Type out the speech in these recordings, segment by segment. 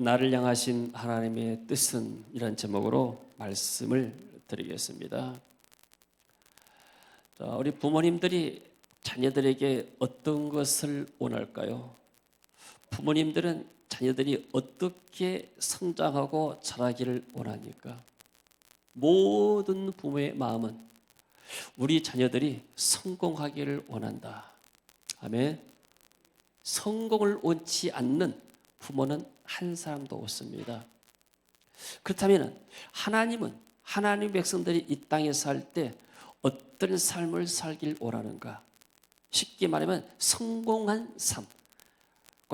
나를 향하신 하나님의 뜻은, 이런 제목으로 말씀을 드리겠습니다. 자, 우리 부모님들이 자녀들에게 어떤 것을 원할까요? 부모님들은 자녀들이 어떻게 성장하고 자라기를 원합니까? 모든 부모의 마음은 우리 자녀들이 성공하기를 원한다. 아멘. 성공을 원치 않는 부모는 한 사람도 없습니다. 그렇다면 하나님은 하나님 백성들이 이 땅에 살 때 어떤 삶을 살길 원하는가? 쉽게 말하면 성공한 삶.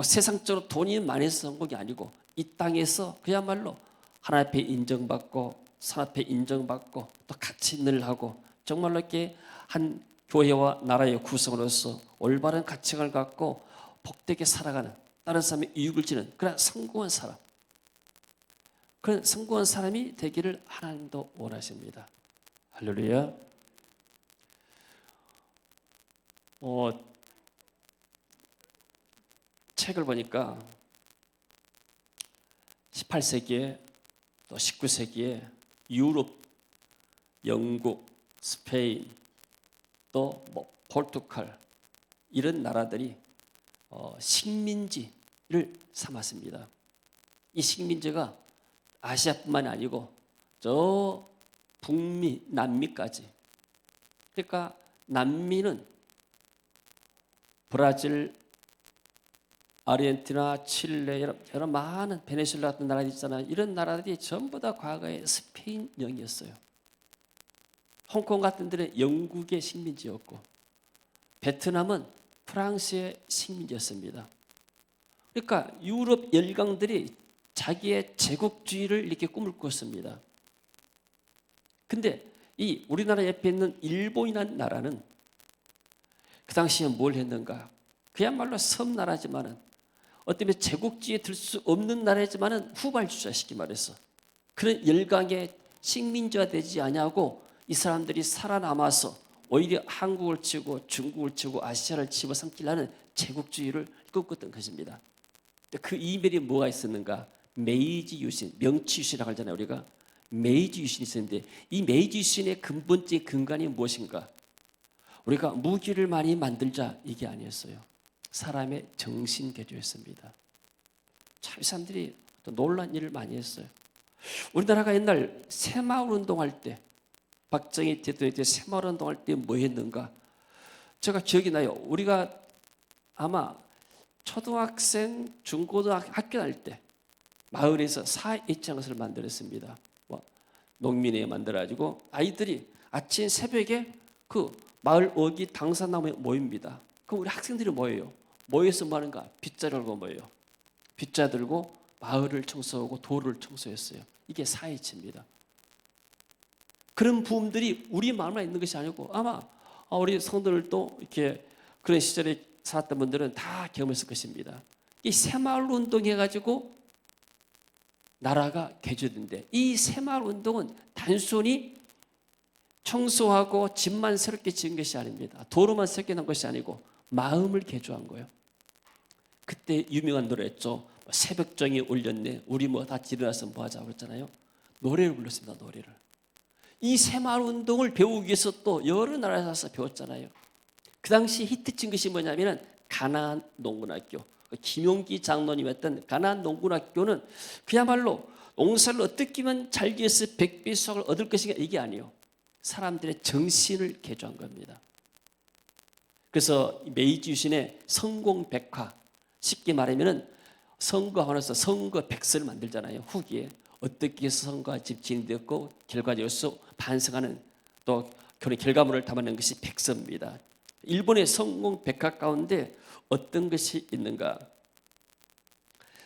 세상적으로 돈이 많이 해서 성공이 아니고 이 땅에서 그야말로 하나님 앞에 인정받고 산 앞에 인정받고 또 같이 늘 하고 정말로 이렇게 한 교회와 나라의 구성으로서 올바른 가치관을 갖고 복되게 살아가는, 다른 사람의 이익을 지는 그런 성공한 사람, 그런 성공한 사람이 되기를 하나님도 원하십니다. 할렐루야. 책을 보니까 18세기에 또 19세기에 유럽, 영국, 스페인, 또 포르투갈 이런 나라들이 식민지를 삼았습니다. 이 식민지가 아시아뿐만이 아니고 저 북미, 남미까지. 그러니까 남미는 브라질, 아르헨티나, 칠레, 여러 많은 베네수엘라 같은 나라들 있잖아요. 이런 나라들이 전부 다 과거에 스페인령이었어요. 홍콩 같은 데는 영국의 식민지였고, 베트남은 프랑스의 식민지였습니다. 그러니까 유럽 열강들이 자기의 제국주의를 이렇게 꿈을 꿨습니다. 근데 이 우리나라 옆에 있는 일본이라는 나라는 그 당시에 뭘 했는가? 그야말로 섬나라지만은 어쩌면 제국주의에 들 수 없는 나라지만은 후발주자 쉽게 말해서 그런 열강의 식민지화 되지 아니하고 이 사람들이 살아남아서 오히려 한국을 치고 중국을 치고 아시아를 집어삼키려는 제국주의를 꿈꿨던 것입니다. 그 이면에 뭐가 있었는가? 메이지 유신, 명치 유신이라고 하잖아요. 우리가 메이지 유신이 있었는데 이 메이지 유신의 근본적인 근간이 무엇인가? 우리가 무기를 많이 만들자, 이게 아니었어요. 사람의 정신 개조였습니다. 참 사람들이 또 놀란 일을 많이 했어요. 우리나라가 옛날 새마을 운동할 때, 박정희 대통령이 때 새마을 운동할 때 뭐 했는가? 제가 기억이 나요. 우리가 아마 초등학생, 중고등학교 다닐 때 마을에서 사회이치라는 것을 만들었습니다. 농민회 만들어가지고 아이들이 아침 새벽에 그 마을 어귀 당산나무에 모입니다. 그럼 우리 학생들이 모여요. 모여서 뭐 하는가? 빗자루 들고 모여요. 빗자 들고 마을을 청소하고 도로를 청소했어요. 이게 사회이치입니다. 그런 부흥들이 우리 마음에 있는 것이 아니고 아마 우리 성도들도 이렇게 그런 시절에 살았던 분들은 다 경험했을 것입니다. 이 새마을 운동해가지고 나라가 개조된데, 이 새마을 운동은 단순히 청소하고 집만 새롭게 지은 것이 아닙니다. 도로만 새롭게 난 것이 아니고 마음을 개조한 거예요. 그때 유명한 노래였죠. 새벽정이 울렸네. 우리 뭐 다 일어나서 뭐 하자 그랬잖아요. 노래를 불렀습니다. 노래를. 이 새마을 운동을 배우기 위해서 또 여러 나라에서 배웠잖아요. 그 당시 히트친 것이 뭐냐면 가나안 농군학교. 김용기 장로님이 했던 가나안 농군학교는 그야말로 농사를 어떻게 하면 잘 지어서 100배 수확을 얻을 것인가, 이게 아니에요. 사람들의 정신을 개조한 겁니다. 그래서 메이지 유신의 성공 백화, 쉽게 말하면 선거하면서 선거 백서를 만들잖아요. 후기에 어떻게 해서 선거가 진행되었고 결과적으로 반성하는 또 그런 결과물을 담아낸 것이 백서입니다. 일본의 성공 백화 가운데 어떤 것이 있는가?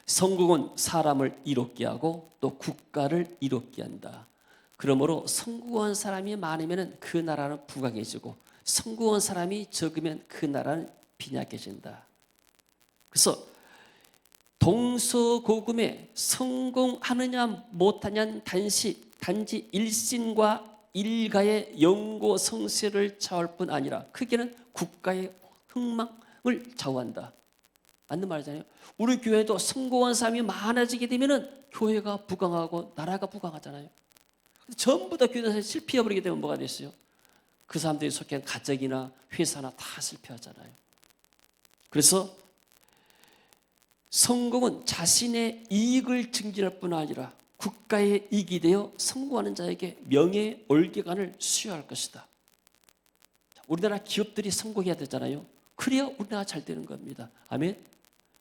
성공은 사람을 이롭게 하고 또 국가를 이롭게 한다. 그러므로 성공한 사람이 많으면 그 나라는 부강해지고 성공한 사람이 적으면 그 나라는 빈약해진다. 그래서 동서고금에 성공하느냐 못하냐는 단지 일신과 일가의 영고 성세를 좌우할 뿐 아니라 크게는 국가의 흥망을 좌우한다. 맞는 말이잖아요. 우리 교회도 성공한 사람이 많아지게 되면은 교회가 부강하고 나라가 부강하잖아요. 전부 다 교회에서 실패해버리게 되면 뭐가 됐어요? 그 사람들이 속한 가정이나 회사나 다 실패하잖아요. 그래서 성공은 자신의 이익을 증진할 뿐 아니라 국가의 이익이 되어 성공하는 자에게 명예 올개간을 수여할 것이다. 우리나라 기업들이 성공해야 되잖아요. 그래야 우리나라가 잘 되는 겁니다. 아멘.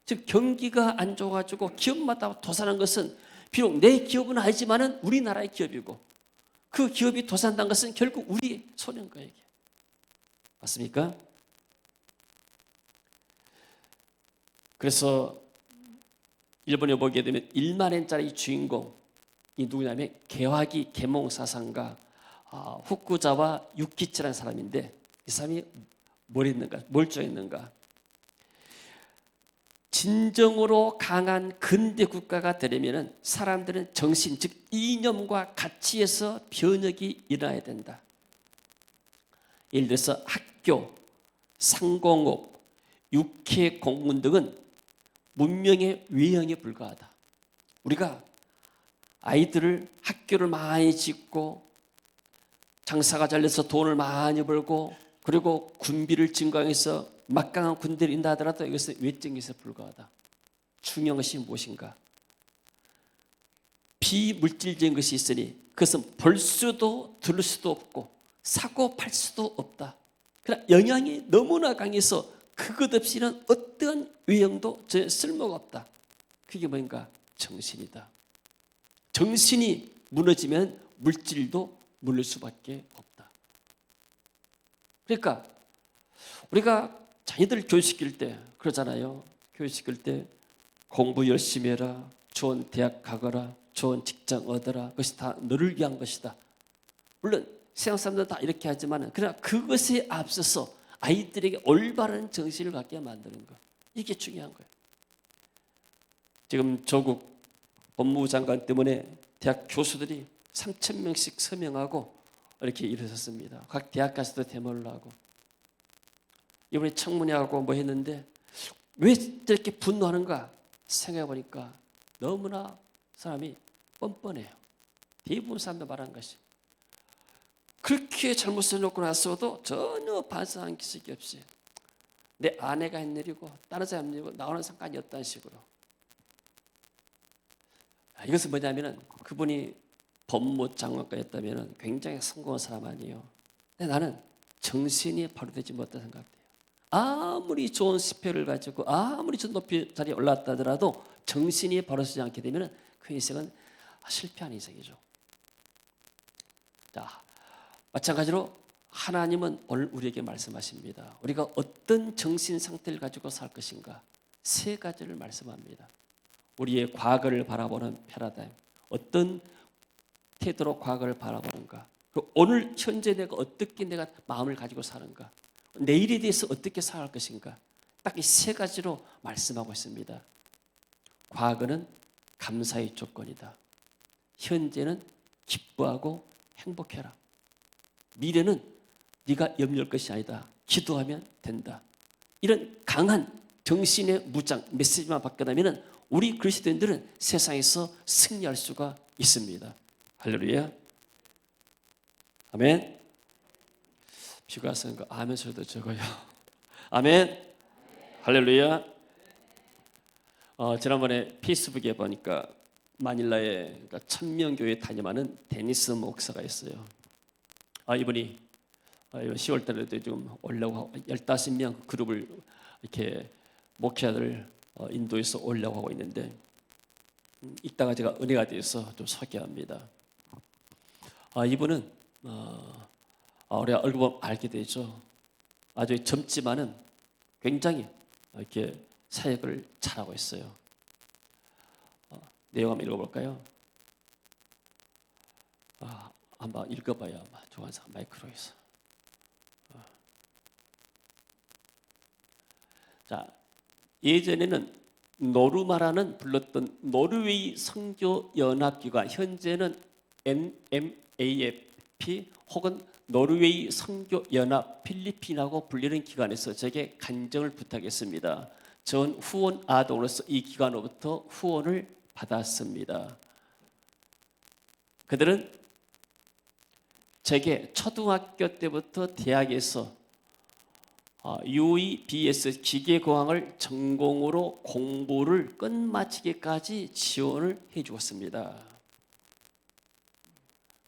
즉 경기가 안 좋아가지고 기업마다 도산한 것은 비록 내 기업은 아니지만은 우리나라의 기업이고 그 기업이 도산한 것은 결국 우리 손인 거예요. 맞습니까? 그래서 일본에 보게 되면 1만 엔짜리 주인공이 누구냐면 개화기 계몽사상가 후쿠자와 유키치라는 사람인데 이 사람이 뭘 했는가? 뭘 주장했는가? 진정으로 강한 근대 국가가 되려면 사람들은 정신, 즉 이념과 가치에서 변혁이 일어나야 된다. 예를 들어서 학교, 상공업, 육해 공군 등은 문명의 외형에 불과하다. 우리가 아이들을 학교를 많이 짓고 장사가 잘 돼서 돈을 많이 벌고 그리고 군비를 증강해서 막강한 군대를 인다 하더라도 이것은 외적에서 불과하다. 중요한 것이 무엇인가? 비물질적인 것이 있으니 그것은 볼 수도 들을 수도 없고 사고 팔 수도 없다. 그러나 영향이 너무나 강해서 그것 없이는 어떠한 외형도 전혀 쓸모가 없다. 그게 뭔가? 정신이다. 정신이 무너지면 물질도 무너질 수밖에 없다. 그러니까 우리가 자녀들 교육시킬 때 그러잖아요. 교육시킬 때 공부 열심히 해라, 좋은 대학 가거라, 좋은 직장 얻어라. 그것이 다 너를 위한 것이다. 물론 세상 사람들 다 이렇게 하지만 그러나 그것에 앞서서 아이들에게 올바른 정신을 갖게 만드는 것, 이게 중요한 거예요. 지금 조국 법무부 장관 때문에 대학 교수들이 3,000명씩 서명하고 이렇게 일어섰습니다. 각 대학 가서도 데모를 하고 이번에 청문회하고 뭐 했는데 왜 이렇게 분노하는가 생각해 보니까 너무나 사람이 뻔뻔해요. 대부분 사람들 말하는 것이 그렇게 잘못 써놓고 나서도 전혀 반성한 기색이 없이 내 아내가 한 일이고 다른 사람 일이고 나오는 상관이 없다는 식으로. 이것은 뭐냐면은 그분이 법무부 장관까지였다면 굉장히 성공한 사람 아니에요. 근데 나는 정신이 바로되지 못하다 생각돼요. 아무리 좋은 스펙을 가지고 아무리 저 높이 자리에 올랐다 하더라도 정신이 바로서지 않게 되면 그 인생은 실패한 인생이죠. 자, 마찬가지로 하나님은 오늘 우리에게 말씀하십니다. 우리가 어떤 정신 상태를 가지고 살 것인가? 세 가지를 말씀합니다. 우리의 과거를 바라보는 패러다임, 어떤 태도로 과거를 바라보는가? 그리고 오늘 현재 내가 어떻게 내가 마음을 가지고 사는가? 내일에 대해서 어떻게 살아갈 것인가? 딱 이 세 가지로 말씀하고 있습니다. 과거는 감사의 조건이다. 현재는 기뻐하고 행복해라. 미래는 네가 염려할 것이 아니다. 기도하면 된다. 이런 강한 정신의 무장 메시지만 바꿔나면 우리 그리스도인들은 세상에서 승리할 수가 있습니다. 할렐루야. 아멘. 비가 와서 아멘 소리도 적어요. 아멘. 할렐루야. 지난번에 페이스북에 보니까 마닐라에 천명교회 다녀가는 데니스 목사가 있어요. 이분이 10월 달에도 좀 오려고 하고 15명 그룹을 이렇게 목회자들 인도에서 오려고 하고 있는데 이따가 제가 은혜가 돼서 좀 소개합니다. 이분은 우리가 얼굴 보면 알게 되죠. 아주 젊지만은 굉장히 이렇게 사역을 잘하고 있어요. 내용 한번 읽어볼까요? 한번 읽어봐요. 아마 조한사 마이크로에서. 자, 예전에는 노르마라는 불렀던 노르웨이 선교 연합기관, 현재는 NMAFP 혹은 노르웨이 선교 연합 필리핀하고 불리는 기관에서 제게 간증을 부탁했습니다. 전 후원 아동으로서 이 기관으로부터 후원을 받았습니다. 그들은 제게 초등학교 때부터 대학에서 UEBS 기계공학을 전공으로 공부를 끝마치기까지 지원을 해 주었습니다.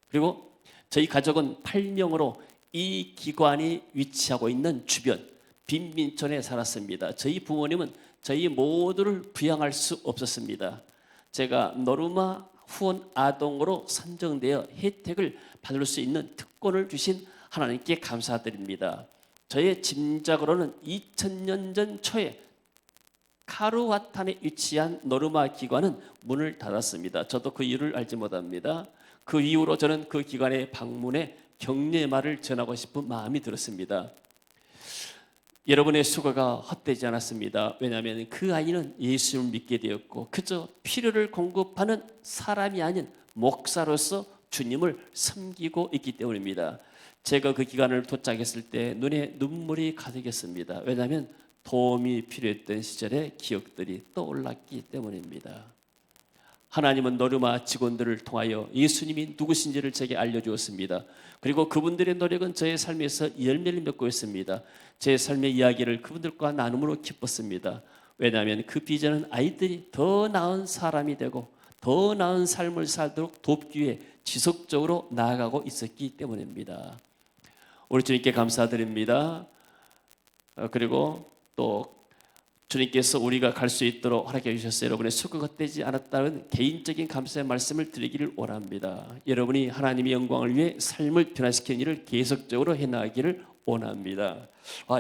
그리고 저희 가족은 8명으로 이 기관이 위치하고 있는 주변 빈민촌에 살았습니다. 저희 부모님은 저희 모두를 부양할 수 없었습니다. 제가 노르마 후원 아동으로 선정되어 혜택을 받을 수 있는 특권을 주신 하나님께 감사드립니다. 저의 짐작으로는 2000년 전 초에 카루와탄에 위치한 노르마 기관은 문을 닫았습니다. 저도 그 이유를 알지 못합니다. 그 이후로 저는 그 기관에 방문해 격려의 말을 전하고 싶은 마음이 들었습니다. 여러분의 수고가 헛되지 않았습니다. 왜냐하면 그 아이는 예수를 믿게 되었고 그저 필요를 공급하는 사람이 아닌 목사로서 주님을 섬기고 있기 때문입니다. 제가 그 기간을 도착했을 때 눈에 눈물이 가득했습니다. 왜냐하면 도움이 필요했던 시절의 기억들이 떠올랐기 때문입니다. 하나님은 노르마 직원들을 통하여 예수님이 누구신지를 제게 알려주었습니다. 그리고 그분들의 노력은 저의 삶에서 열매를 맺고 있습니다. 제 삶의 이야기를 그분들과 나눔으로 기뻤습니다. 왜냐하면 그 비전은 아이들이 더 나은 사람이 되고 더 나은 삶을 살도록 돕기 위해 지속적으로 나아가고 있었기 때문입니다. 우리 주님께 감사드립니다. 그리고 또 주님께서 우리가 갈 수 있도록 허락해 주셨어요. 여러분의 수고가 헛되지 않았다는 개인적인 감사의 말씀을 드리기를 원합니다. 여러분이 하나님의 영광을 위해 삶을 변화시키는 일을 계속적으로 해나가기를 원합니다.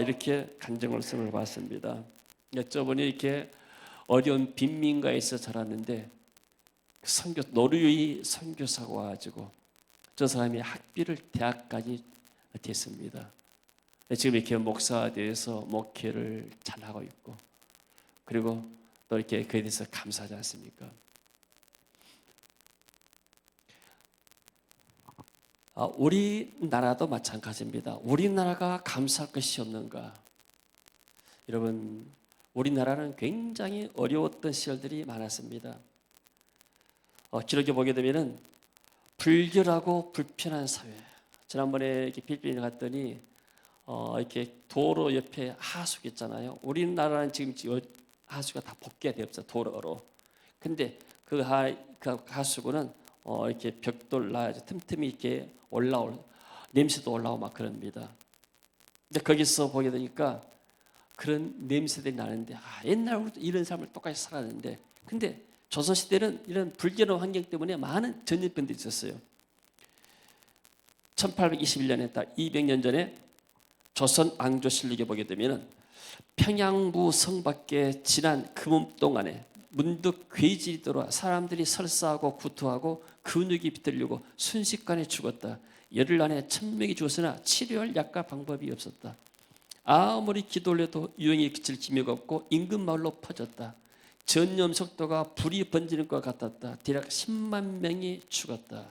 이렇게 간증말씀을 봤습니다. 저분이 이렇게 어려운 빈민가에서 자랐는데 노르웨이 선교사가 와가지고 저 사람이 학비를 대학까지 됐습니다. 지금 이렇게 목사가 되어서 목회를 잘하고 있고 그리고 또 이렇게 그에 대해서 감사하지 않습니까? 우리나라도 마찬가지입니다. 우리나라가 감사할 것이 없는가? 여러분, 우리나라는 굉장히 어려웠던 시절들이 많았습니다. 기록에 보게 되면은 불결하고 불편한 사회. 지난번에 이렇게 필리핀에 갔더니 이렇게 도로 옆에 하수구 있잖아요. 우리나라는 지금 하수가 다 복개가 되었어 도로로. 근데 그 하수구는 이렇게 벽돌 나야지 틈틈이 이렇게 올라올 냄새도 올라오고 막 그럽니다. 근데 거기서 보게 되니까 그런 냄새들이 나는데 옛날부터 이런 삶을 똑같이 살았는데 근데 조선시대는 이런 불결한 환경 때문에 많은 전염병들이 있었어요. 1821년에 딱 200년 전에 조선 왕조실록에 보게 되면 평양부 성 밖에 지난 금음 동안에 문득 괴질이 들어와 사람들이 설사하고 구토하고 근육이 비틀리고 순식간에 죽었다. 열흘 안에 1000명이 죽었으나 치료할 약과 방법이 없었다. 아무리 기도 올려도 유행에 그칠 기미가 없고 인근 마을로 퍼졌다. 전염 속도가 불이 번지는 것 같았다. 대략 10만 명이 죽었다.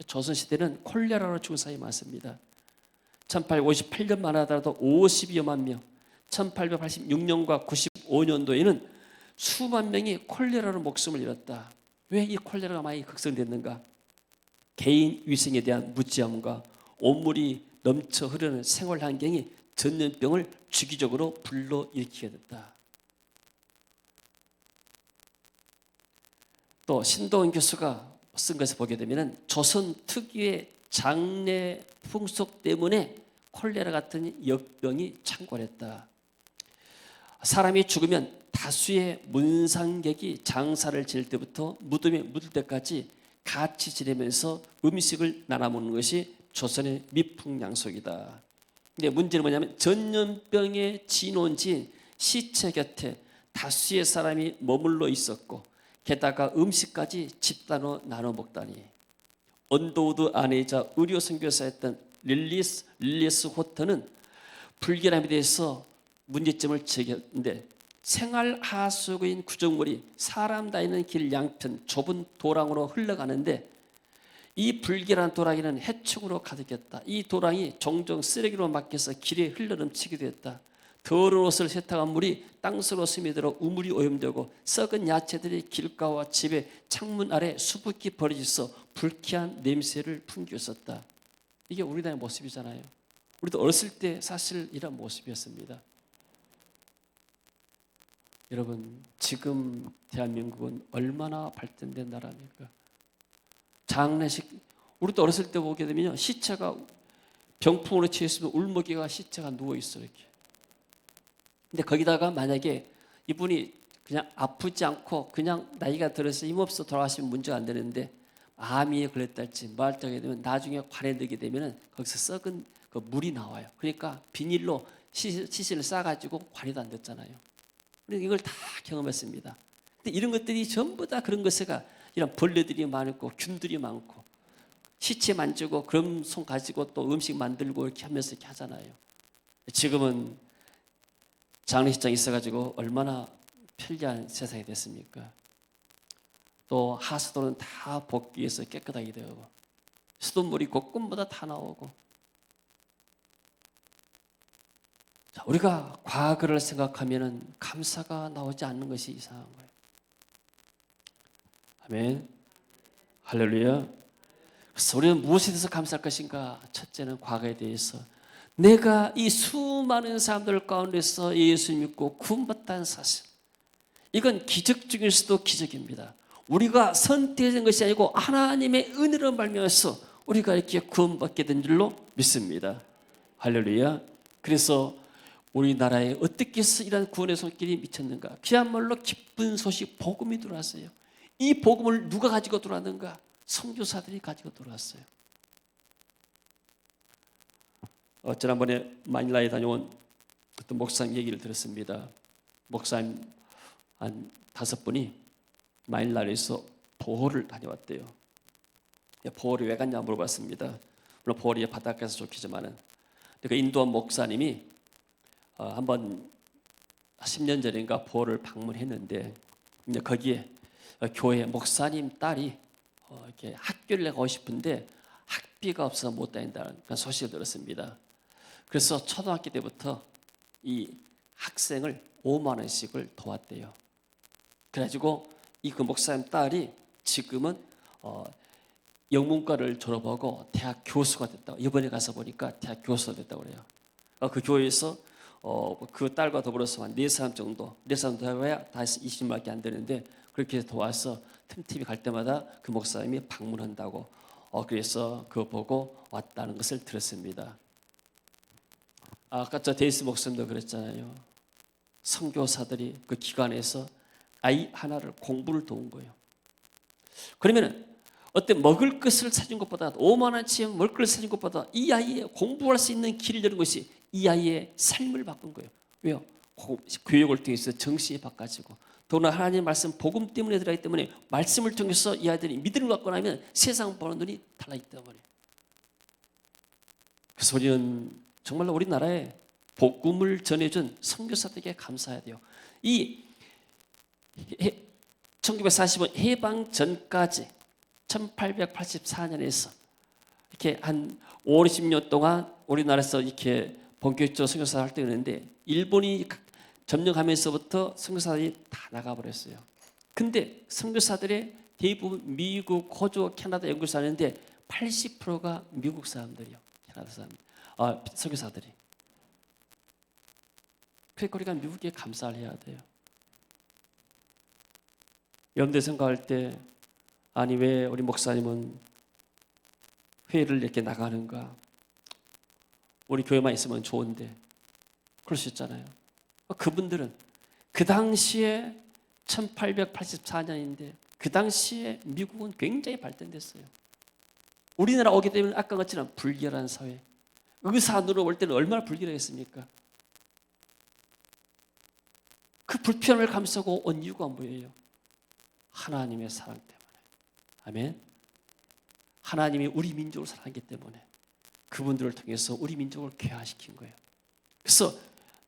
조선시대는 콜레라로 죽은 사람이 많습니다. 1858년만 하더라도 50여만 명, 1886년과 95년도에는 수만 명이 콜레라로 목숨을 잃었다. 왜 이 콜레라가 많이 극성됐는가? 개인 위생에 대한 무지함과 온물이 넘쳐 흐르는 생활 환경이 전염병을 주기적으로 불러일으키게 됐다. 또 신도원 교수가 쓴 것을 보게 되면 조선 특유의 장례 풍속 때문에 콜레라 같은 역병이 창궐했다. 사람이 죽으면 다수의 문상객이 장사를 지낼 때부터 무덤에 묻을 때까지 같이 지내면서 음식을 나눠 먹는 것이 조선의 미풍양속이다. 근데 문제는 뭐냐면 전염병의 진원지인 시체 곁에 다수의 사람이 머물러 있었고 게다가 음식까지 집단으로 나눠 먹다니. 언더우드 아내이자 의료 선교사였던 릴리스 호터는 불결함에 대해서 문제점을 제기했는데 생활 하수구인 구정물이 사람 다니는 길 양편 좁은 도랑으로 흘러가는데 이 불결한 도랑이는 해충으로 가득했다. 이 도랑이 종종 쓰레기로 막혀서 길에 흘러넘치기도 했다. 더러운 옷을 세탁한 물이 땅속으로 스며들어 우물이 오염되고 썩은 야채들이 길가와 집의 창문 아래 수북히 버려져서 불쾌한 냄새를 풍기웠었다. 이게 우리나라의 모습이잖아요. 우리도 어렸을 때 사실 이런 모습이었습니다. 여러분, 지금 대한민국은 얼마나 발전된 나라입니까? 장례식, 우리도 어렸을 때 보게 되면요, 시체가 병풍으로 취했으면 울먹이가 시체가 누워 있어 이렇게. 근데 거기다가 만약에 이분이 그냥 아프지 않고 그냥 나이가 들어서 힘없어 돌아가시면 문제가 안 되는데 암이 걸렸다 할지 뭐 할 때게 되면 나중에 관에 넣게 되면은 거기서 썩은 그 물이 나와요. 그러니까 비닐로 시신을 싸가지고 관에도 안 넣잖아요. 우리는 이걸 다 경험했습니다. 근데 이런 것들이 전부 다 그런 것에가 이런 벌레들이 많고 균들이 많고 시체 만지고 그런 손 가지고 또 음식 만들고 이렇게 하면서 이렇게 하잖아요. 지금은 장례식장이 있어가지고 얼마나 편리한 세상이 됐습니까? 또 하수도는 다 복귀해서 깨끗하게 되고 수돗물이 곳곳마다 다 나오고. 자, 우리가 과거를 생각하면 감사가 나오지 않는 것이 이상한 거예요. 아멘. 할렐루야. 그래서 우리는 무엇에 대해서 감사할 것인가? 첫째는 과거에 대해서 내가 이 수많은 사람들 가운데서 예수 믿고 구원받다는 사실, 이건 기적 중에서도 기적입니다. 우리가 선택된 것이 아니고 하나님의 은혜로 말미암아서 우리가 이렇게 구원받게 된 줄로 믿습니다. 할렐루야. 그래서 우리나라에 어떻게 해서 이런 구원의 손길이 미쳤는가? 그야말로 기쁜 소식, 복음이 들어왔어요. 이 복음을 누가 가지고 들어왔는가? 선교사들이 가지고 들어왔어요. 지난번에 마닐라에 다녀온 어떤 목사님 얘기를 들었습니다. 목사님 한 5분이 마닐라에서 보홀을 다녀왔대요. 보홀이 왜 갔냐 물어봤습니다. 물론 보홀이 바닷가에서 좋겠지만은, 그 인도한 목사님이 한번 10년 전인가 보홀을 방문했는데, 이제 거기에 교회 목사님 딸이 이렇게 학교를 가고 싶은데 학비가 없어서 못 다닌다는 그런 소식을 들었습니다. 그래서 초등학교 때부터 이 학생을 5만 원씩을 도왔대요. 그래가지고 이 그 목사님 딸이 지금은 영문과를 졸업하고 대학 교수가 됐다고, 이번에 가서 보니까 대학 교수가 됐다고 그래요. 그 교회에서 그 딸과 더불어서 한 4사람 정도, 4사람 더해야 다 해서 20만밖에 안 되는데 그렇게 도와서 틈틈이 갈 때마다 그 목사님이 방문한다고, 그래서 그거 보고 왔다는 것을 들었습니다. 아까 저 데이스 목사님도 그랬잖아요. 선교사들이 그 기관에서 아이 하나를 공부를 도운 거예요. 그러면은 어떤 먹을 것을 사준 것보다, 5만 원치 먹을 것을 사준 것보다 이 아이의 공부할 수 있는 길을 여는 것이 이 아이의 삶을 바꾼 거예요. 왜요? 교육을 통해서 정신이 바꿔지고, 더구나 하나님의 말씀 복음 때문에 들어가기 때문에 말씀을 통해서 이 아이들이 믿음을 갖고 나면 세상 보는 눈이 달라지기 때문에. 그래서 우리는 정말로 우리나라에 복음을 전해준 선교사들에게 감사해야 돼요. 이 1945년 해방 전까지 1884년에서 이렇게 한 5, 60년 동안 우리나라에서 이렇게 본격적으로 선교사 활동했는데, 일본이 점령하면서부터 선교사들이 다 나가버렸어요. 근데 선교사들의 대부분 미국, 호주, 캐나다, 영국 사는데 80%가 미국 사람들이요. 캐나다 사람, 선교사들이. 그러니까 우리가 미국에 감사를 해야 돼요. 여러분들 생각할 때, 아니 왜 우리 목사님은 회의를 이렇게 나가는가? 우리 교회만 있으면 좋은데. 그럴 수 있잖아요. 그분들은 그 당시에 1884년인데 그 당시에 미국은 굉장히 발전됐어요. 우리나라 오게 되면 아까 것처럼 불결한 사회, 의사안으로 볼 때는 얼마나 불결하겠습니까? 그 불편함을 감수하고 온 이유가 뭐예요? 하나님의 사랑 때문에. 아멘. 하나님이 우리 민족을 사랑하기 때문에 그분들을 통해서 우리 민족을 귀화시킨 거예요. 그래서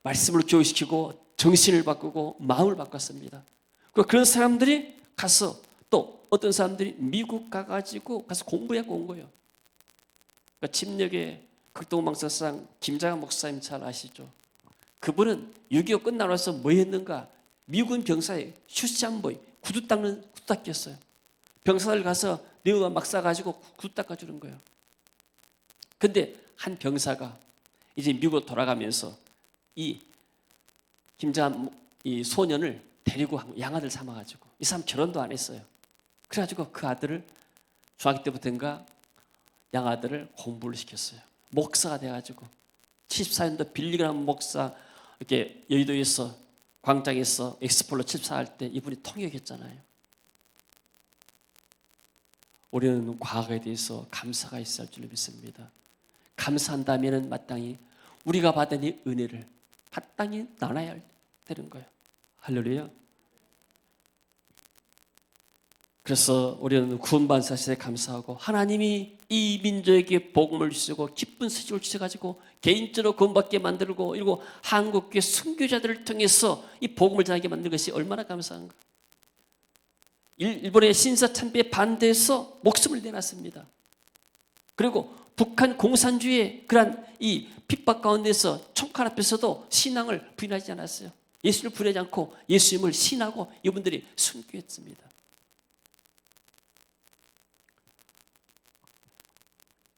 말씀을 교육시키고 정신을 바꾸고 마음을 바꿨습니다. 그런 사람들이 가서, 또 어떤 사람들이 미국 가가지고 가서 공부하고 온 거예요. 그러니까 침략의 극동방사상 김장한 목사님 잘 아시죠? 그분은 6.25 끝나고 나서 뭐 했는가? 미군 병사에 슈시한보이 구두 닦는 구두 닦였어요. 병사들 가서 네오가 막 싸가지고 구두 닦아주는 거예요. 근데 한 병사가 이제 미국으로 돌아가면서 이 김장한 이 소년을 데리고 양아들 삼아가지고 이 사람 결혼도 안 했어요. 그래가지고 그 아들을 중학교 때부터인가 양아들을 공부를 시켰어요. 목사가 돼가지고 74년도 빌리그람 목사 이렇게 여의도에서 광장에서 엑스폴로 집사할 때 이분이 통역했잖아요. 우리는 과거에 대해서 감사가 있어야 할 줄 믿습니다. 감사한다면 마땅히 우리가 받은 이 은혜를 마땅히 나눠야 되는 거예요. 할렐루야. 그래서 우리는 구원받은 사실에 감사하고 하나님이 이 민족에게 복음을 주시고 기쁜 소식을 주셔가지고 개인적으로 구원받게 만들고 그리고 한국교회 순교자들을 통해서 이 복음을 전하게 만든 것이 얼마나 감사한가. 일본의 신사참배에 반대해서 목숨을 내놨습니다. 그리고 북한 공산주의의 그러한 이 핍박 가운데서 총칼 앞에서도 신앙을 부인하지 않았어요. 예수를 부인하지 않고 예수님을 신하고 이분들이 순교했습니다.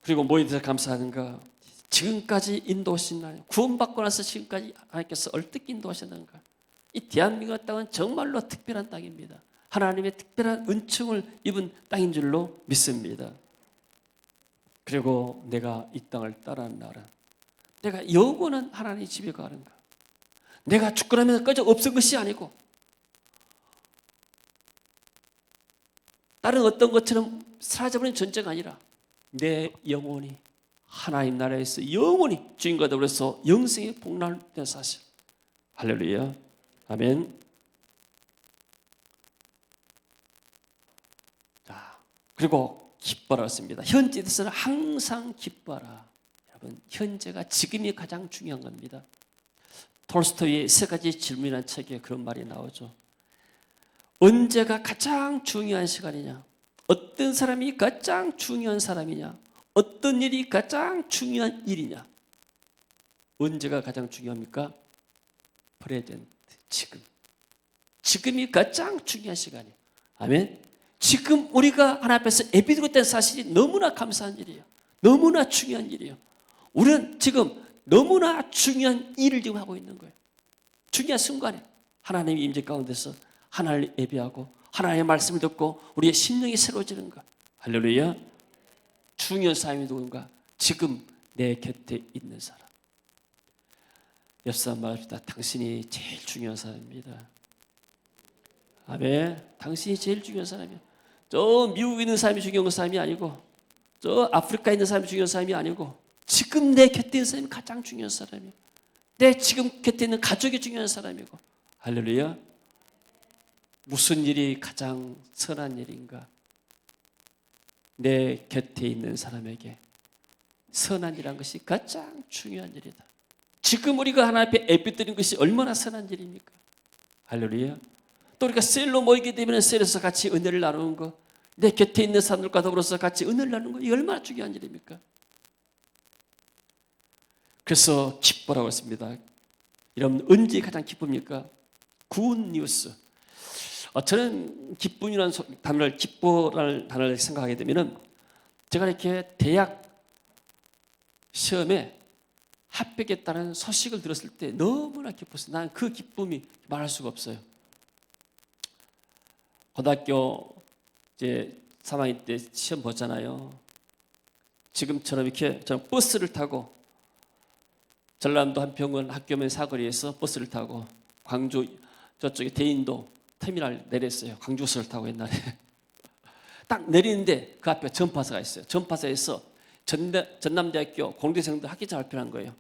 그리고 뭐에 대해서 감사하는가? 지금까지 인도하신 하나님, 구원받고 나서 지금까지 하나님께서 어떻게 인도하셨는가? 이 대한민국 땅은 정말로 특별한 땅입니다. 하나님의 특별한 은총을 입은 땅인 줄로 믿습니다. 그리고 내가 이 땅을 떠난 나라, 내가 영원한 하나님의 집에 가는가? 내가 죽고 나면 꺼져 없은 것이 아니고 다른 어떤 것처럼 사라져버리는 존재가 아니라 내 영혼이 하나님 나라에서 영원히 주인과 더불어서 영생의 복락된 사실. 할렐루야. 아멘. 자, 그리고 기뻐라 했습니다. 현재에 대해서는 항상 기뻐라. 여러분, 현재가 지금이 가장 중요한 겁니다. 톨스토이의 세 가지 질문이라는 책에 그런 말이 나오죠. 언제가 가장 중요한 시간이냐? 어떤 사람이 가장 중요한 사람이냐? 어떤 일이 가장 중요한 일이냐? 언제가 가장 중요합니까? 프레젠트, 지금. 지금이 가장 중요한 시간이에요. 아멘. 지금 우리가 하나님 앞에서 예비드리고 있다는 사실이 너무나 감사한 일이에요. 너무나 중요한 일이에요. 우리는 지금 너무나 중요한 일을 지금 하고 있는 거예요. 중요한 순간에 하나님의 임재 가운데서 하나님을 예배하고 하나님의 말씀을 듣고 우리의 심령이 새로워지는 것. 할렐루야. 중요한 사람이 누군가? 지금 내 곁에 있는 사람. 옆 사람 말합시다. 당신이 제일 중요한 사람입니다. 아멘. 당신이 제일 중요한 사람이야. 저 미국에 있는 사람이 중요한 사람이 아니고 저 아프리카에 있는 사람이 중요한 사람이 아니고 지금 내 곁에 있는 사람이 가장 중요한 사람이에요. 내 지금 곁에 있는 가족이 중요한 사람이고. 할렐루야. 무슨 일이 가장 선한 일인가? 내 곁에 있는 사람에게 선한 일이란 것이 가장 중요한 일이다. 지금 우리가 하나님 앞에 예배드리는 것이 얼마나 선한 일입니까? 할렐루야. 또 우리가 셀로 모이게 되면 셀에서 같이 은혜를 나누는 거, 내 곁에 있는 사람들과 더불어서 같이 은혜를 나누는 거, 이게 얼마나 중요한 일입니까? 그래서 기뻐라고 했습니다. 여러분, 언제 가장 기쁩니까? 굿 뉴스. 저는 기쁨이라는 단어를, 기뻐라는 단어를 생각하게 되면은 제가 이렇게 대학 시험에 합격했다는 소식을 들었을 때 너무나 기뻤어요. 나는 그 기쁨이 말할 수가 없어요. 고등학교 이제 3학년 때 시험 보잖아요. 지금처럼 이렇게 저는 버스를 타고 전남도 한평원 학교면 사거리에서 버스를 타고 광주 저쪽에 대인도 터미널 내렸어요. 광주버스를 타고 옛날에. 딱 내리는데 그 앞에 전파사가 있어요. 전파사에서 전남대학교 공대생들 합격자 발표한 거예요.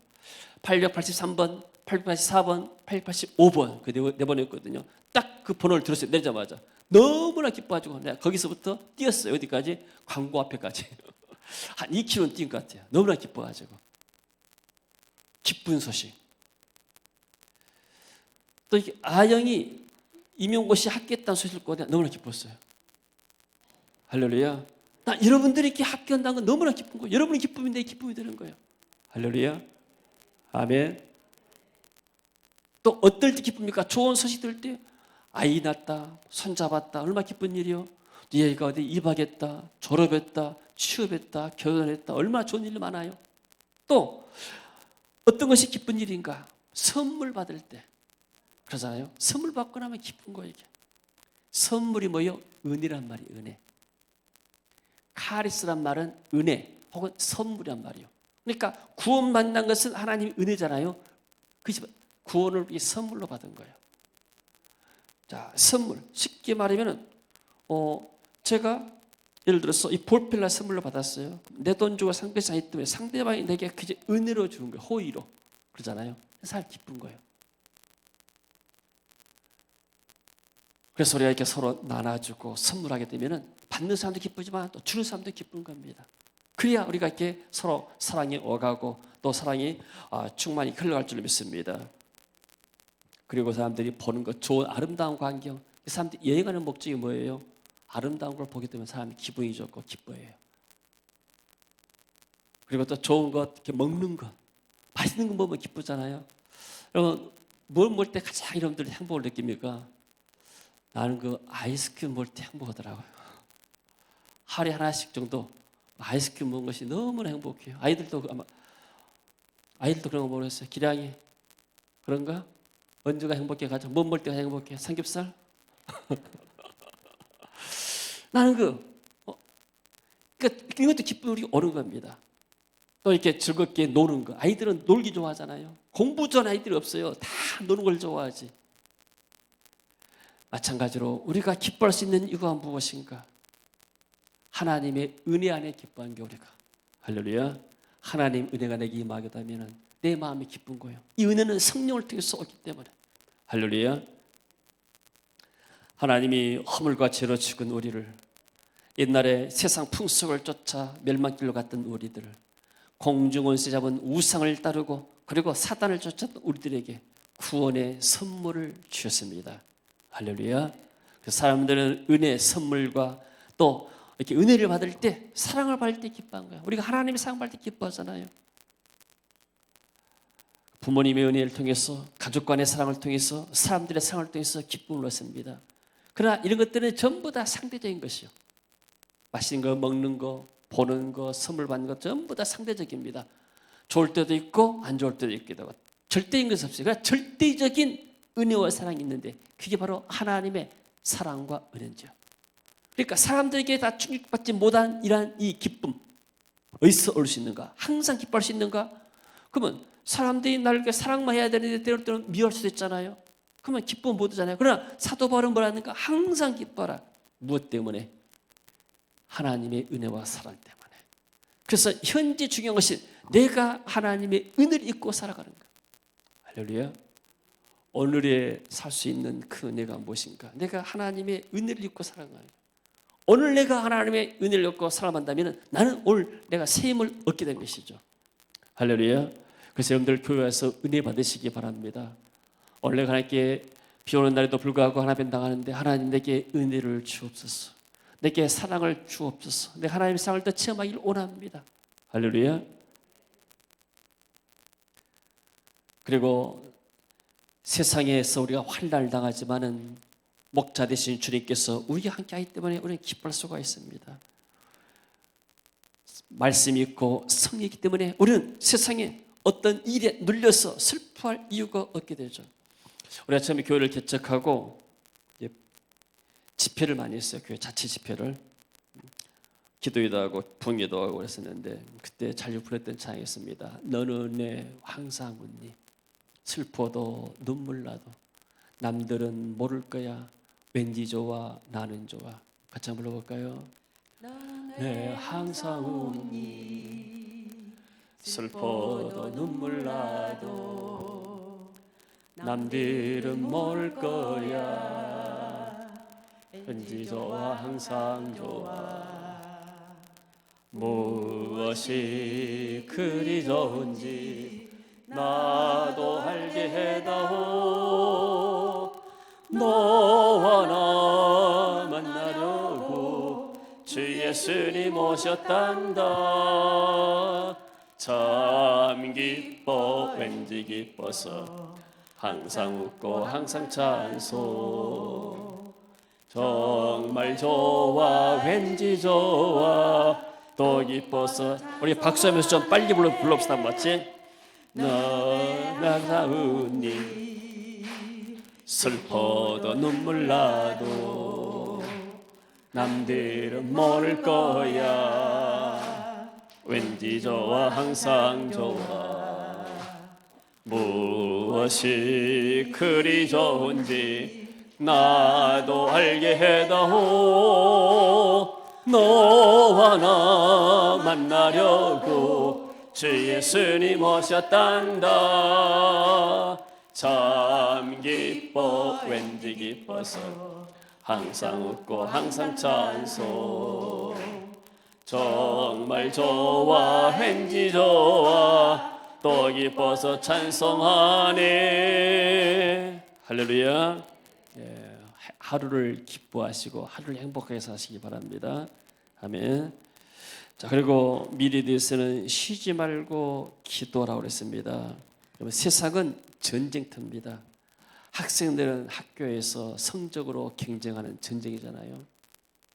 883번, 884번, 885번 그 네 번이었거든요. 딱 그 번호를 들었어요. 내리자마자. 너무나 기뻐가지고 내가 거기서부터 뛰었어요. 어디까지? 광고 앞에까지. 한 2km 뛴 것 같아요. 너무나 기뻐가지고. 기쁜 소식. 또 이렇게 아영이 임용고시 합격했다는 소식을 듣고 내가 너무나 기뻤어요. 할렐루야. 나 여러분들이 이렇게 합격한다는 건 너무나 기쁜 거예요. 여러분이 기쁨이 내 기쁨이 되는 거예요. 할렐루야. 아멘. 또 어떨 때 기쁩니까? 좋은 소식 들을 때 아이 낳았다, 손 잡았다, 얼마나 기쁜 일이요. 얘가 어디 입학했다, 졸업했다, 취업했다, 결혼했다, 얼마나 좋은 일이 많아요. 또 어떤 것이 기쁜 일인가? 선물 받을 때 그러잖아요. 선물 받고 나면 기쁜 거예요. 이게 선물이 뭐예요? 은혜란 말이에요. 은혜. 카리스란 말은 은혜 혹은 선물이란 말이에요. 그러니까 구원 만난 것은 하나님의 은혜잖아요. 그 구원을 선물로 받은 거예요. 자, 선물. 쉽게 말하면은 제가 예를 들어서 이 볼펜을 선물로 받았어요. 내 돈 주고 상대방이 있기 때문에 상대방이 내게 그저 은혜로 주는 거예요. 호의로. 그러잖아요. 살 기쁜 거예요. 그래서 우리가 이렇게 서로 나눠주고 선물하게 되면은 받는 사람도 기쁘지만 또 주는 사람도 기쁜 겁니다. 그래야 우리가 이렇게 서로 사랑이 오가고 또 사랑이 충만히 흘러갈 줄 믿습니다. 그리고 사람들이 보는 것 좋은 아름다운 광경. 사람들이 여행하는 목적이 뭐예요? 아름다운 걸 보게 되면 사람이 기분이 좋고 기뻐해요. 그리고 또 좋은 것, 이렇게 먹는 것, 맛있는 거 먹으면 기쁘잖아요. 여러분 뭘 먹을 때 가장 여러분들 행복을 느낍니까? 나는 그 아이스크림 먹을 때 행복하더라고요. 하루에 하나씩 정도 아이스크림 먹는 것이 너무나 행복해요. 아이들도 그런 거 모르겠어요. 기량이 그런가? 언제가 행복해 가죠? 뭐 먹을 때가 행복해? 삼겹살? 나는 그러니까 이것도 기쁨이 오는 겁니다. 또 이렇게 즐겁게 노는 거. 아이들은 놀기 좋아하잖아요. 공부 좋아하는 아이들이 없어요. 다 노는 걸 좋아하지. 마찬가지로 우리가 기뻐할 수 있는 이유가 무엇인가? 하나님의 은혜 안에 기뻐하는 게 우리가. 할렐루야. 하나님 은혜가 내게 임하게 되면 내 마음이 기쁜 거예요. 이 은혜는 성령을 통해서 오기 때문에. 할렐루야. 하나님이 허물과 죄로 죽은 우리를, 옛날에 세상 풍속을 쫓아 멸망길로 갔던 우리들을, 공중원수 잡은 우상을 따르고 그리고 사단을 쫓았던 우리들에게 구원의 선물을 주셨습니다. 할렐루야. 사람들은 은혜, 선물과 또 이렇게 은혜를 받을 때, 사랑을 받을 때 기뻐한 거예요. 우리가 하나님의 사랑 받을 때 기뻐하잖아요. 부모님의 은혜를 통해서, 가족 간의 사랑을 통해서, 사람들의 사랑을 통해서 기쁨을 얻습니다. 그러나 이런 것들은 전부 다 상대적인 것이요. 맛있는 거, 먹는 거, 보는 거, 선물 받는 거 전부 다 상대적입니다. 좋을 때도 있고 안 좋을 때도 있기도 하고 절대인 것이 없어요. 그러니까 절대적인 은혜와 사랑이 있는데 그게 바로 하나님의 사랑과 은혜죠. 그러니까 사람들에게 다 충격받지 못한 이러한 이 기쁨 어디서 올 수 있는가? 항상 기뻐할 수 있는가? 그러면 사람들이 나를 사랑만 해야 되는데 때로는 미워할 수도 있잖아요. 그러면 기쁨 못 하잖아요. 그러나 사도 바울은 뭐라는가? 항상 기뻐라. 무엇 때문에? 하나님의 은혜와 사랑 때문에. 그래서 현재 중요한 것이 내가 하나님의 은혜를 잊고 살아가는 거예요. 할렐루야. 오늘에 살 수 있는 그 은혜가 무엇인가? 내가 하나님의 은혜를 잊고 살아가는 거예요. 오늘 내가 하나님의 은혜를 얻고 살아간다면 나는 오늘 내가 새 힘을 얻게 된 것이죠. 할렐루야. 그래서 여러분들 교회 와서 은혜 받으시기 바랍니다. 오늘 내가 하나님께 비 오는 날에도 불구하고 하나님 당하는데 하나님 내게 은혜를 주옵소서. 내게 사랑을 주옵소서. 내가 하나님의 사랑을 더 체험하기를 원합니다. 할렐루야. 그리고 세상에서 우리가 환난을 당하지만은 목자 되신 주님께서 우리와 함께하기 때문에 우리는 기뻐할 수가 있습니다. 말씀이 있고 성령이 있기 때문에 우리는 세상에 어떤 일에 눌려서 슬퍼할 이유가 없게 되죠. 우리가 처음에 교회를 개척하고 집회를 많이 했어요. 교회 자체 집회를. 기도회도 하고 부흥회도 하고 그랬었는데 그때 잘 부르던 찬양이었습니다. 너는 내 항상 웃니 슬퍼도 눈물 나도 남들은 모를 거야 왠지 좋아 나는 좋아. 같이 한번 불러볼까요? 내 항상 웃니 슬퍼도 눈물 나도 남들은 모를 거야 왠지 좋아 항상 좋아 무엇이 그리 좋은지 나도 알게 해다오 너와 나 만나려고 주 예수님 오셨단다 참 기뻐 왠지 기뻐서 항상 웃고 항상 찬송. 정말 좋아 왠지 좋아 또 기뻐서. 우리 박수하면서 좀 빨리 불러봅시다. 맞지? 너나다우니 슬퍼도 눈물 나도 남들은 모를 거야. 왠지 좋아 항상 좋아. 무엇이 그리 좋은지 나도 알게 해다오. 너와 나 만나려고 주 예수님 오셨단다. 참 기뻐 왠지 기뻐서 항상 웃고 항상 찬송. 정말 좋아 왠지 좋아 또 기뻐서 찬송하네. 할렐루야. 예, 하루를 기뻐하시고 하루를 행복하게 사시기 바랍니다. 아멘. 자, 그리고 미래에 대해서는 쉬지 말고 기도하라고 그랬습니다. 세상은 전쟁터입니다. 학생들은 학교에서 성적으로 경쟁하는 전쟁이잖아요.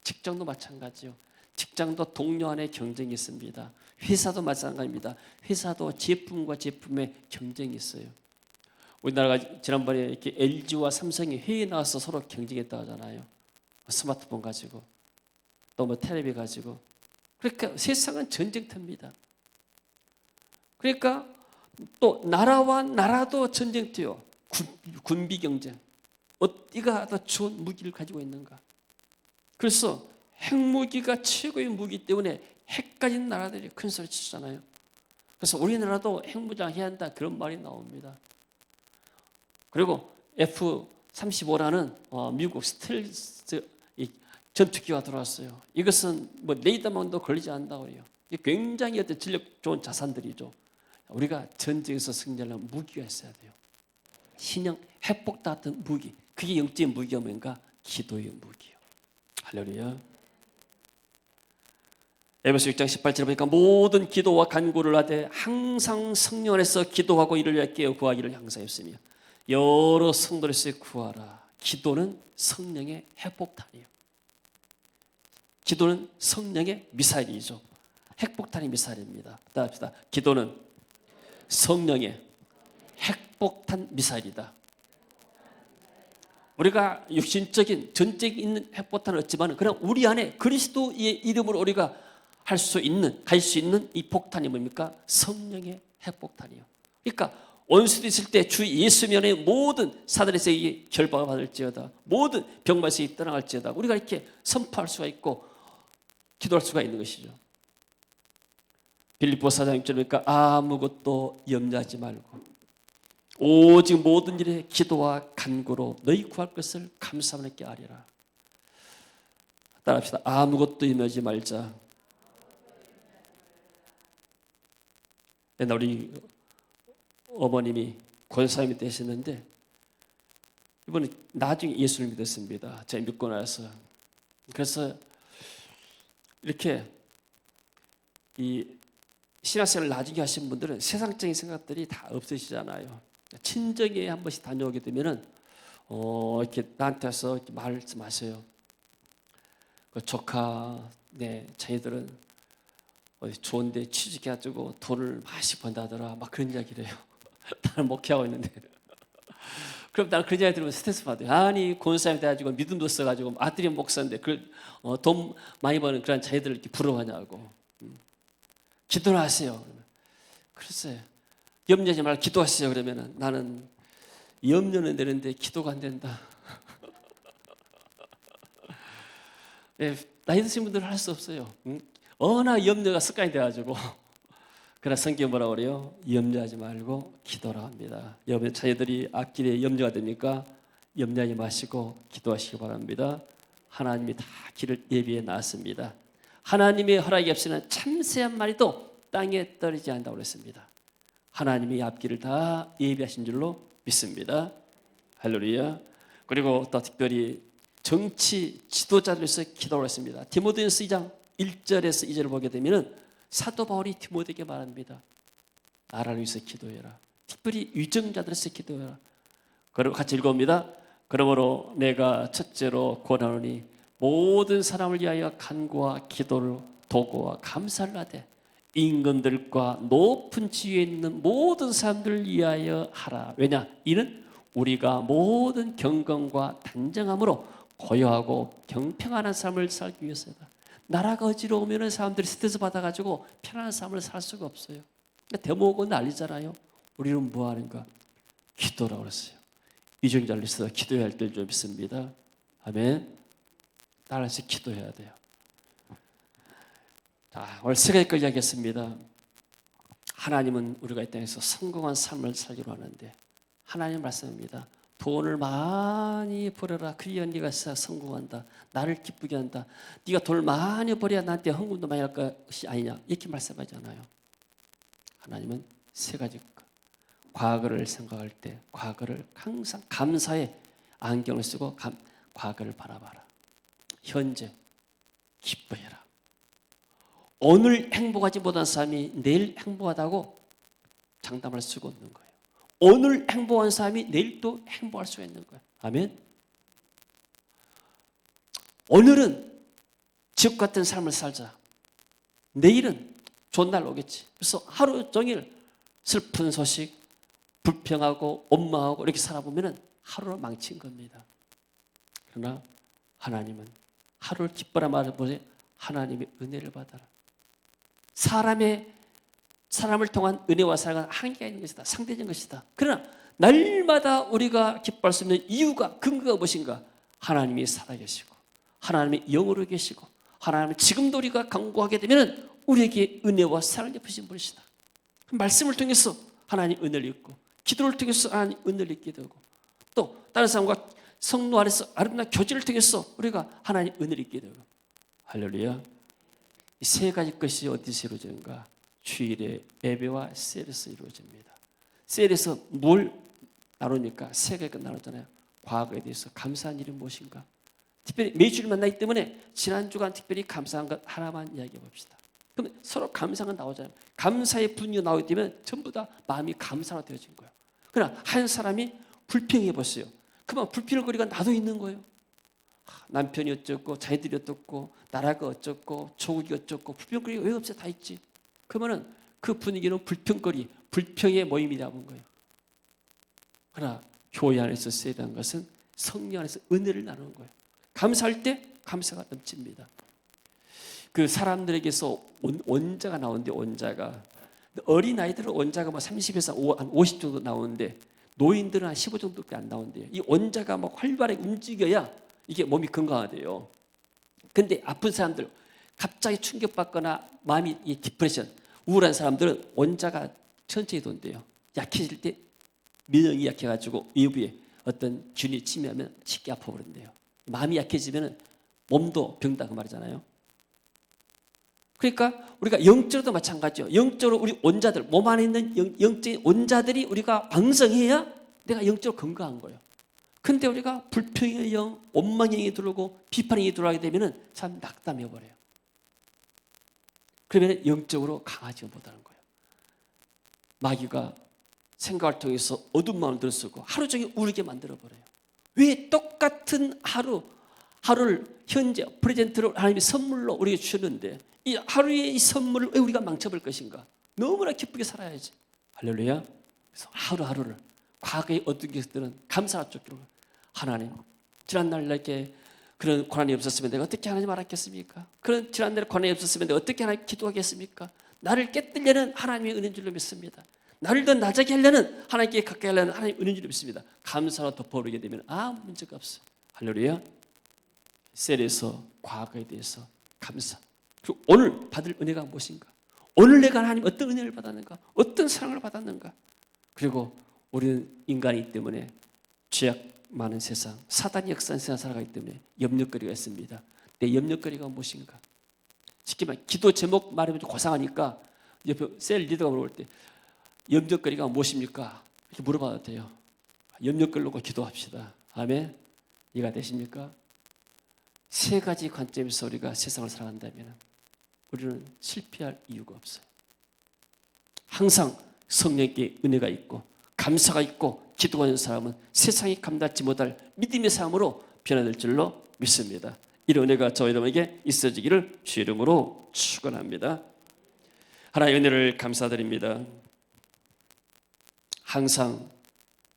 직장도 마찬가지요. 직장도 동료 간의 경쟁이 있습니다. 회사도 마찬가지입니다. 회사도 제품과 제품의 경쟁이 있어요. 우리나라가 지난번에 이렇게 LG와 삼성이 회의에 나와서 서로 경쟁했다고 하잖아요. 스마트폰 가지고 또 뭐 텔레비 가지고. 그러니까 세상은 전쟁터입니다. 그러니까 또 나라와 나라도 전쟁터요. 군비 경쟁. 어디가 더 좋은 무기를 가지고 있는가. 그래서 핵무기가 최고의 무기 때문에 핵 가진 나라들이 큰 소리 치잖아요. 그래서 우리나라도 핵무장 해야 한다 그런 말이 나옵니다. 그리고 F-35라는 미국 스텔스 전투기가 들어왔어요. 이것은 뭐 레이더망도 걸리지 않는다고 해요. 굉장히 어떤 전력 좋은 자산들이죠. 우리가 전쟁에서 승리하려면 무기가 있어야 돼요. 신형 핵폭탄 같은 무기. 그게 영적인 무기가 뭔가? 기도의 무기요. 할렐루야. 에베소 6장 18절에 보니까 모든 기도와 간구를 하되 항상 성령 안에서 기도하고 이를 위하여 깨어 구하기를 항상했으며 여러 성도로서 구하라. 기도는 성령의 핵폭탄이에요. 기도는 성령의 미사일이죠. 핵폭탄이 미사일입니다. 따라합시다. 기도는 성령의 핵폭탄 미사일이다. 우리가 육신적인 전쟁이 있는 핵폭탄은 없지만 그냥 우리 안에 그리스도의 이름으로 우리가 할 수 있는, 갈 수 있는 이 폭탄이 뭡니까? 성령의 핵폭탄이에요. 그러니까 원수도 있을 때 주 예수 면에 모든 사단에서 결박을 받을지어다. 모든 병마에서 떠나갈지어다. 우리가 이렇게 선포할 수가 있고 기도할 수가 있는 것이죠. 빌립보 4장 6절이니까 아무것도 염려하지 말고 오직 모든 일에 기도와 간구로 너희 구할 것을 감사함을 깨알리라. 따라합시다. 아무것도 염려하지 말자. 옛날 우리 어머님이 권사님이 되셨는데 이번에 나중에 예수를 믿었습니다. 제가 믿고 나서. 그래서 이렇게 이 신학생활을 나중에 하신 분들은 세상적인 생각들이 다 없으시잖아요. 친정에 한 번씩 다녀오게 되면은 이렇게 나한테 와서 이렇게 말씀하세요. 그 조카, 네, 자기들은 어디 좋은데 취직해가지고 돈을 많이 번다더라. 막 그런 이야기를 해요. 나는 목회하고 있는데. 그럼 나는 그런 이야기 들으면 스트레스 받아요. 아니, 권사님 돼가지고 믿음도 없어가지고 아들이 목사인데 돈 많이 버는 그런 자기들을 이렇게 부러워하냐고. 기도를 하세요. 글쎄, 염려하지 말고 기도하시죠. 그러면은 나는 염려는 되는데 기도가 안 된다. 네, 나이 드신 분들은 할 수 없어요. 워낙 염려가 습관이 돼가지고. 그러나 성경이 뭐라고 그래요? 염려하지 말고 기도라 합니다. 여러분 자녀들이 앞길에 염려가 됩니까? 염려하지 마시고 기도하시기 바랍니다. 하나님이 다 길을 예비해 놨습니다. 하나님의 허락이 없이는 참새한 마리도 땅에 떨어지지 않는다고 그랬습니다. 하나님이 앞길을 다 예비하신 줄로 믿습니다. 할렐루야. 그리고 또 특별히 정치 지도자들에서 기도를 했습니다. 디모데전서 2장 1절에서 2절을 보게 되면 사도 바울이 디모데에게 말합니다. 나라를 위해서 기도해라. 특별히 위정자들에서 기도해라. 그럼 같이 읽어봅니다. 그러므로 내가 첫째로 권하노니 모든 사람을 위하여 간구와 기도를 도구와 감사를 하되 임금들과 높은 지위에 있는 모든 사람들을 위하여 하라. 왜냐? 이는 우리가 모든 경건과 단정함으로 고요하고 경평한 삶을 살기 위해서다. 나라가 어지러우면 사람들이 스트레스 받아가지고 편안한 삶을 살 수가 없어요. 대목은 난리잖아요. 우리는 뭐 하는가? 기도라고 그랬어요. 이정잘 리스트가 기도해야 할 때 좀 있습니다. 아멘. 따라서 기도해야 돼요. 자, 오늘 세 가지 이야기했습니다. 하나님은 우리가 이 땅에서 성공한 삶을 살기로 하는데 하나님 말씀입니다. 돈을 많이 벌어라. 그래야 네가 성공한다. 나를 기쁘게 한다. 네가 돈을 많이 벌어야 나한테 헌금도 많이 할 것이 아니냐. 이렇게 말씀하잖아요. 하나님은 세 가지. 과거를 생각할 때 과거를 항상 감사의 안경을 쓰고 과거를 바라봐라. 현재 기뻐해라. 오늘 행복하지 못한 사람이 내일 행복하다고 장담할 수가 없는 거예요. 오늘 행복한 사람이 내일 또 행복할 수가 있는 거예요. 아멘. 오늘은 지옥 같은 삶을 살자. 내일은 좋은 날 오겠지. 그래서 하루 종일 슬픈 소식, 불평하고 원망하고 이렇게 살아보면 하루를 망친 겁니다. 그러나 하나님은 하루를 기뻐라 말해보세요. 하나님의 은혜를 받아라. 사람을 통한 은혜와 사랑은 한계가 있는 것이다. 상대적인 것이다. 그러나 날마다 우리가 기뻐할 수 있는 이유가 근거가 무엇인가? 하나님이 살아계시고 하나님이 영으로 계시고 하나님이 지금도 우리가 간구하게 되면 우리에게 은혜와 사랑을 베푸신 분이시다. 말씀을 통해서 하나님 은혜를 입고 기도를 통해서 하나님 은혜를 입게 되고 또 다른 사람과 성로 안에서 아름다운 교제를 통해서 우리가 하나님 은혜를 입게 되고 할렐루야. 이 세 가지 것이 어디서 이루어지는가? 주일에 예배와 셀에서 이루어집니다. 셀에서 뭘 나누니까 세 가지가 나누잖아요. 과거에 대해서 감사한 일이 무엇인가? 특별히 매주를 만나기 때문에 지난 주간 특별히 감사한 것 하나만 이야기해 봅시다. 그럼 서로 감사가 나오잖아요. 감사의 분위기가 나오게 되면 전부 다 마음이 감사로 되어진 거예요. 그러나 한 사람이 불평해 보세요. 그만 불평거리가 나도 있는 거예요. 남편이 어쩌고 자기들이 어떻고 나라가 어쩌고 조국이 어쩌고 불평거리가 왜 없어? 다 있지. 그러면 그 분위기는 불평거리, 불평의 모임이 되는 거예요. 그러나 교회 안에서 써야 되는 것은 성령 안에서 은혜를 나누는 거예요. 감사할 때 감사가 넘칩니다. 그 사람들에게서 원자가 나오는데 원자가 어린 아이들은 원자가 뭐 30에서 한 50 정도 나오는데 노인들은 한 15 정도밖에 안 나온대요. 이 원자가 막 활발하게 움직여야 이게 몸이 건강하대요. 근데 아픈 사람들 갑자기 충격받거나 마음이 이 디프레션, 우울한 사람들은 원자가 천천히 돈대요. 약해질 때 면역이 약해가지고 외부에 어떤 균이 침입하면 쉽게 아파버린대요. 마음이 약해지면 몸도 병다 그 말이잖아요. 그러니까 우리가 영적으로도 마찬가지죠. 영적으로 우리 원자들, 몸 안에 있는 영적인 원자들이 우리가 왕성해야 내가 영적으로 건강한 거예요. 근데 우리가 불평의 영, 원망의 영이 들어오고 비판의 영이 들어오게 되면 참 낙담해버려요. 그러면 영적으로 강하지 못하는 거예요. 마귀가 생각을 통해서 어두운 마음을 들어쓰고 하루 종일 울게 만들어버려요. 왜 똑같은 하루를 현재 프레젠트로 하나님이 선물로 우리에게 주셨는데 이 하루의 이 선물을 왜 우리가 망쳐버릴 것인가? 너무나 기쁘게 살아야지. 할렐루야. 그래서 하루하루를 과거의 어떤 것들은 감사와 쫓기로 하나님 지난날 내게 그런 고난이 없었으면 내가 어떻게 하나님 알았겠습니까? 그런 지난날에 고난이 없었으면 내가 어떻게 하나님 기도하겠습니까? 나를 깨뜨리려는 하나님의 은혜인 줄로 믿습니다. 나를 더 나자게 하려는 하나님께 가까이 하려는 하나님의 은혜인 줄로 믿습니다. 감사로 덮어오르게 되면 아무 문제가 없어요. 할렐루야. 셀에서 과거에 대해서 감사. 그리고 오늘 받을 은혜가 무엇인가? 오늘 내가 하나님 어떤 은혜를 받았는가? 어떤 사랑을 받았는가? 그리고 우리는 인간이기 때문에 죄악 많은 세상, 사단이 역사한 세상 살아가기 때문에 염려거리가 있습니다. 내 염려거리가 무엇인가? 쉽게 말해 기도 제목 말하면 좀 고상하니까 옆에 셀 리더가 물어볼 때 염려거리가 무엇입니까? 이렇게 물어봐도 돼요. 염려거리 놓고 기도합시다. 아멘. 이해가 되십니까? 세 가지 관점에서 우리가 세상을 살아간다면 우리는 실패할 이유가 없어요. 항상 성령께 은혜가 있고 감사가 있고 기도하는 사람은 세상이 감당하지 못할 믿음의 삶으로 변화될 줄로 믿습니다. 이런 은혜가 저희 여러분에게 있어지기를 주의 이름으로 축원합니다. 하나님의 은혜를 감사드립니다. 항상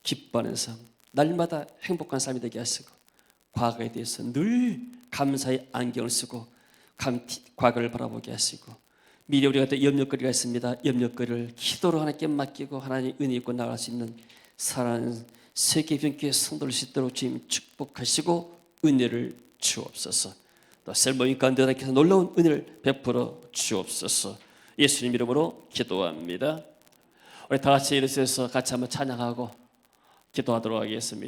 기뻐하는 삶, 날마다 행복한 삶이 되게 하시고 과거에 대해서 늘 감사의 안경을 쓰고 과거를 바라보게 하시고 미래 우리가 또 염려거리가 있습니다. 염려거리를 기도로 하나님께 맡기고 하나님 은혜 입고 나갈 수 있는 사랑하는 세계병교회 성도를 수 있도록 주님 축복하시고 은혜를 주옵소서. 또 셀머인 가운데 하나님께서 놀라운 은혜를 베풀어 주옵소서. 예수님 이름으로 기도합니다. 우리 다 같이 일어서서 같이 한번 찬양하고 기도하도록 하겠습니다.